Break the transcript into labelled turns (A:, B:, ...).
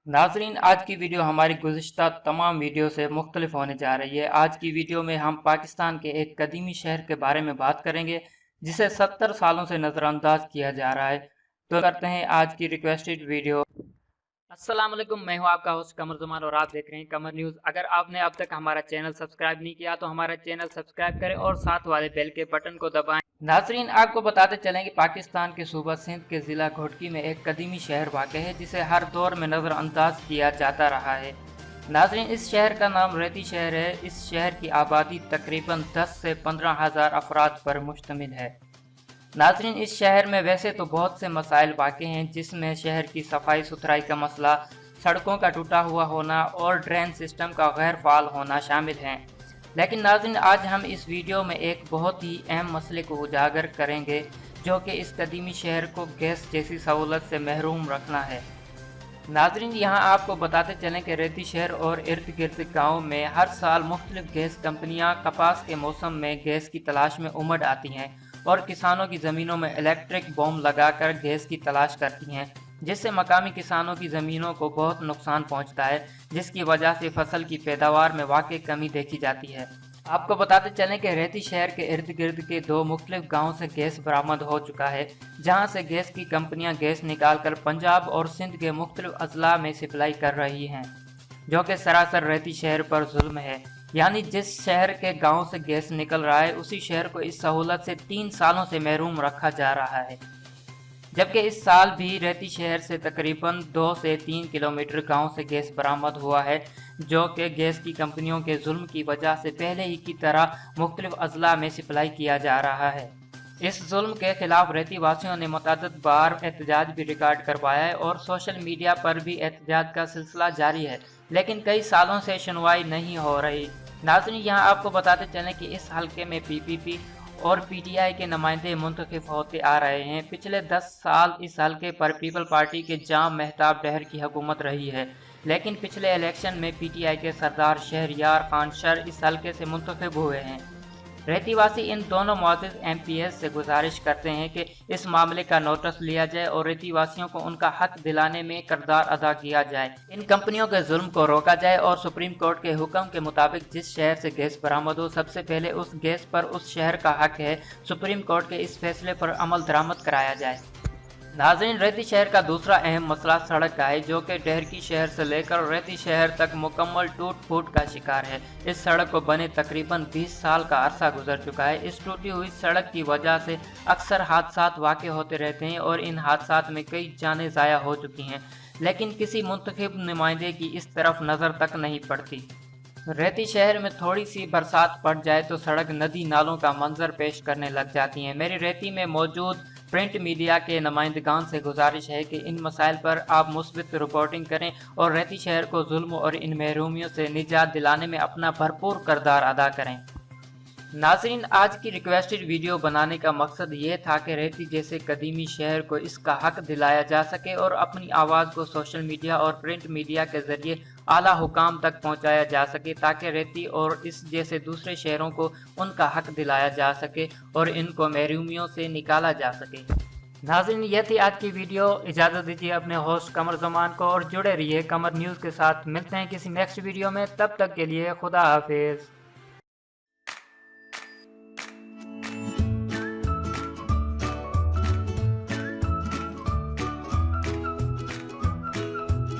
A: नाजरीन, आज की वीडियो हमारी गुज़िश्ता तमाम वीडियो से मुख्तलिफ होने जा रही है। आज की वीडियो में हम पाकिस्तान के एक कदीमी शहर के बारे में बात करेंगे जिसे 70 सालों से नज़रअंदाज किया जा रहा है। तो करते हैं आज की रिक्वेस्टेड वीडियो। अस्सलाम वालेकुम, मैं हूं आपका होस्ट कमर जमान और आप देख रहे हैं कमर न्यूज़। अगर आपने अब तक हमारा चैनल सब्सक्राइब नहीं किया तो हमारा चैनल सब्सक्राइब करें और साथ वाले बेल के बटन को दबाएं। नाजरीन, आपको बताते चलें कि पाकिस्तान के सूबा सिंध के ज़िला घोटकी में एक कदीमी शहर वाक़ है जिसे हर दौर में नज़रअंदाज किया जाता रहा है। नाजरीन, इस शहर का नाम रेती शहर है। इस शहर की आबादी तकरीबन 10 से 15,000 अफराद पर मुश्तमिल है। नाजरीन, इस शहर में वैसे तो बहुत से मसाइल वाक़ हैं जिसमें शहर की सफाई सुथराई का मसला, सड़कों का टूटा हुआ होना और ड्रेन सिस्टम का गैर फ़ाल होना शामिल हैं। लेकिन नाज़रीन, आज हम इस वीडियो में एक बहुत ही अहम मसले को उजागर करेंगे जो कि इस कदीमी शहर को गैस जैसी सहूलत से महरूम रखना है। नाजरीन, यहाँ आपको बताते चलें कि रेती शहर और इर्द गिर्द गाँव में हर साल मुख्तलिफ गैस कंपनियाँ कपास के मौसम में गैस की तलाश में उमड़ आती हैं और किसानों की ज़मीनों में इलेक्ट्रिक बॉम्ब लगाकर गैस की तलाश करती हैं, जिससे मकामी किसानों की ज़मीनों को बहुत नुकसान पहुंचता है, जिसकी वजह से फसल की पैदावार में वाकई कमी देखी जाती है। आपको बताते चलें कि रेती शहर के इर्द गिर्द के 2 मुख्तलिफ गाँव से गैस बरामद हो चुका है, जहां से गैस की कंपनियां गैस निकालकर पंजाब और सिंध के मुख्तलिफ अजला में सप्लाई कर रही हैं, जो कि सरासर रेती शहर पर जुल्म है। यानी जिस शहर के गांव से गैस निकल रहा है उसी शहर को इस सहूलत से 3 सालों से महरूम रखा जा रहा है, जबकि इस साल भी रेती शहर से तकरीबन 2 से 3 किलोमीटर गांव से गैस बरामद हुआ है, जो कि गैस की कंपनियों के जुल्म की वजह से पहले ही की तरह मुख्तलिफ अजला में सप्लाई किया जा रहा है। इस जुल्म के खिलाफ रेती वासियों ने मुतअद्दिद बार एहतजाज भी रिकॉर्ड करवाया है और सोशल मीडिया पर भी एहतजाज का सिलसिला जारी है, लेकिन कई सालों से सुनवाई नहीं हो रही। नाज़रीन, यहाँ आपको बताते चलें कि इस हल्के में पीपीपी और पीटीआई के नुमाइंदे मुंतखब होते आ रहे हैं। पिछले 10 साल इस हल्के पर पीपल पार्टी के जाम मेहताब डहर की हुकूमत रही है, लेकिन पिछले इलेक्शन में पीटीआई के सरदार शहरयार खान शर इस हल्के से मुंतखब हुए हैं। रेतीवासी इन दोनों मुअज़्ज़िज़ एमपीएस से गुजारिश करते हैं कि इस मामले का नोटिस लिया जाए और रेतीवासियों को उनका हक दिलाने में किरदार अदा किया जाए। इन कंपनियों के जुल्म को रोका जाए और सुप्रीम कोर्ट के हुक्म के मुताबिक जिस शहर से गैस बरामद हो, सबसे पहले उस गैस पर उस शहर का हक है। सुप्रीम कोर्ट के इस फैसले पर अमल दरामद कराया जाए। नाज़रीन, रेती शहर का दूसरा अहम मसला सड़क का है, जो कि डहरकी शहर से लेकर रेती शहर तक मुकम्मल टूट फूट का शिकार है। इस सड़क को बने तकरीबन 20 साल का अरसा गुजर चुका है। इस टूटी हुई सड़क की वजह से अक्सर हादसात वाक़ होते रहते हैं और इन हादसात में कई जानें ज़ाया हो चुकी हैं, लेकिन किसी मुंतखब नुमाइंदे की इस तरफ नज़र तक नहीं पड़ती। रेती शहर में थोड़ी सी बरसात पड़ जाए तो सड़क नदी नालों का मंजर पेश करने लग जाती हैं। मेरी रेती में मौजूद प्रिंट मीडिया के नुमाइंदगान से गुजारिश है कि इन मसाइल पर आप मुस्बित रिपोर्टिंग करें और रेती शहर को जुल्म और इन महरूमियों से निजात दिलाने में अपना भरपूर किरदार अदा करें। नाज़रीन, आज की रिक्वेस्टेड वीडियो बनाने का मकसद ये था कि रेती जैसे कदीमी शहर को इसका हक दिलाया जा सके और अपनी आवाज़ को सोशल मीडिया और प्रिंट मीडिया के ज़रिए आला हुकाम तक पहुँचाया जा सके, ताकि रेती और इस जैसे दूसरे शहरों को उनका हक दिलाया जा सके और इनको महरूमियों से निकाला जा सके। नाज़रीन, ये थी आज की वीडियो। इजाज़त दीजिए अपने होस्ट कमर जमान को और जुड़े रहिए कमर न्यूज़ के साथ। मिलते हैं किसी नेक्स्ट वीडियो में, तब तक के लिए खुदा हाफिज़।